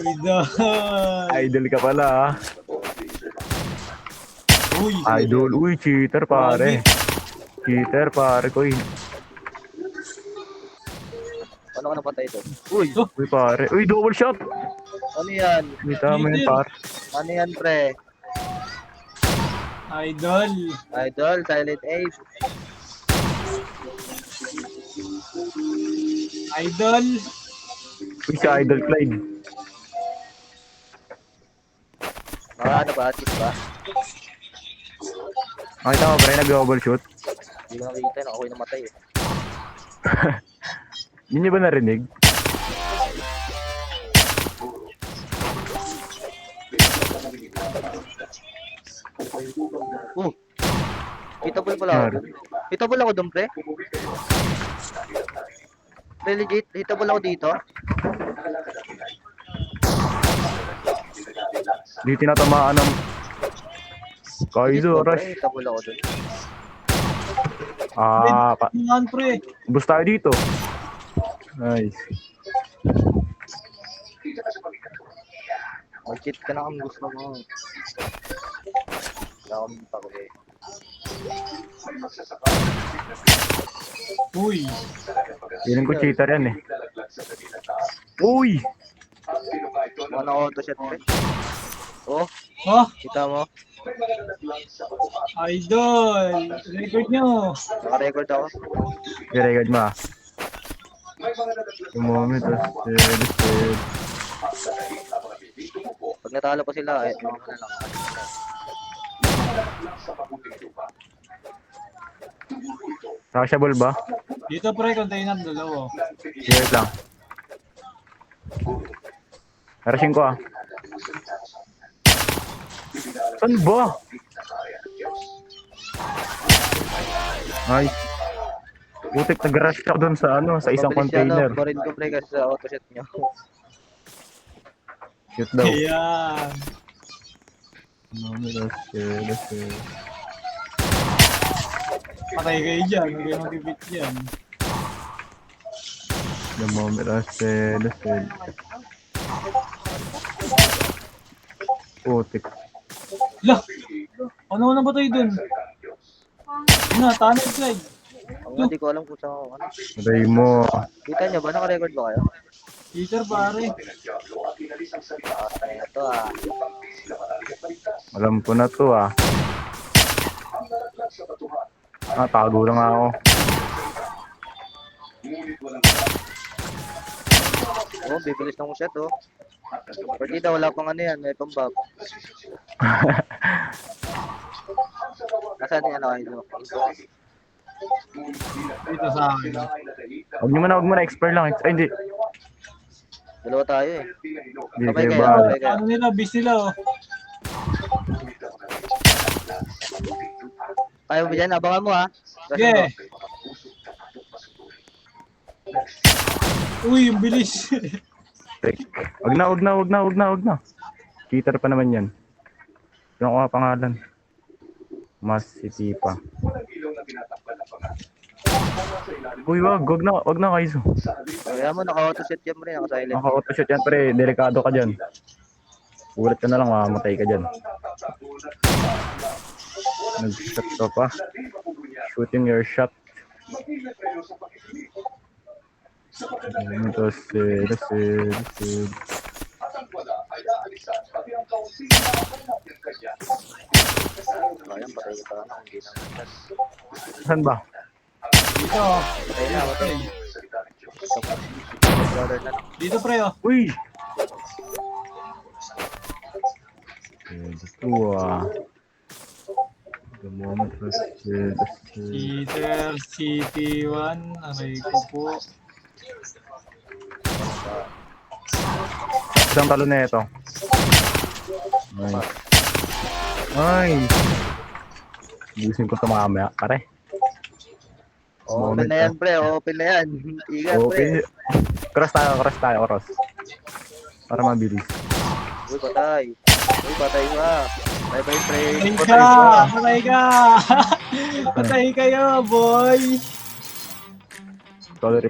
Idol. Idol ka pala ah. Uy. Idol. Uy, cheater pare. Cheater pare ko eh. Paano ka napatay doon? Uy! Uy pare. Uy, double shot. Ano yan? May tama yun pare. Ano yan, pre? Idol. Idol, Silent Ape. Idol. Uy, si Idol Clyde. Ano ba? Assist ba? Nakita mo pre, nag-double shoot. Hindi ko nakikita. Ako'y namatay eh. Yun niyo ba narinig? Hitable pala ako. Hitable ako doon, pre. Pre, legit. Hitable ako dito. Di tinatamaan ng Kaizo, rush. Hitable ako doon. Tingnan, pre. Bus tayo dito. Nice. Mag-cheat ka na kung gusto mo. Wala akong pakuli. Uy. Feeling ko cheater yan eh. Uy! Mga na-auto shot, pre. Oh, Oh, kita mo. idol. Record nyo. Naka-record ako. I-record mo ah. Yung moment was dead. Pag natalo pa sila, eh, mga na lang. Rushable ba? Dito, pre, container dalawa. Wait lang. Rushing ko ah. Saan ba? Nice. Butik nag-rush ka dun sa ano, sa isang Mabilis yan, container. no? Barin ko, pre, kasi sa auto shot nyo. Shoot daw. Ayan. Patay kayo dyan. Huwag kayo mag-ibit dyan. The moment I said, Butik. Lah! Ano na ba tayo dun? Ano, tunnel slide. Hindi ko alam kung saan ako. Ano. Ray mo. Kita nyo ba? Naka-record ba kayo? Peter, pare. Ito ah. Alam ko na to ah. Tago lang ako. Oh, bibilis ng shot oh. Partida, wala pang ano yan. May pang-bab. Nasaan yan ako? Dito sa akin. Huwag nyo na, expert lang. Ay, hindi. Dalawa tayo eh. Hindi Sabay kayo kayo, ba? sabay kayo. Ano nila, bis nila, oh. Kaya mo ba dyan? Abangan mo ha. Sige. Uy, yung bilis. Wag na. Cheater pa naman yan. Ano ko nga pangalan? Mas City pa. Uy, wag na Kaizo. Kaya mo, naka-auto set yan mo rin. Naka-silent. Naka-auto shot yan pre, delikado ka dyan. Ulit ka na lang, mamatay ka dyan. Nag-shot ka pa. Shooting your shot. Ito si. Ayan, patay ka pa. Hindi na. Saan ba? Dito, oh. Patay na, patay. Brother na lang. Dito, pre, oh. Uy! Ito ah. The moment was Peter, CT1. Aray ko po. Isang talo na ito. Nice. Nice. Busin ko ito mamaya, pare. Open na yan, pre. Open na yan. Ingat, pre. Open. Cross tayo. Para mabilis. Uy, patay. Patay ka. Bye-bye, pre. Patay ka! Patay kayo, boy! Tolerate.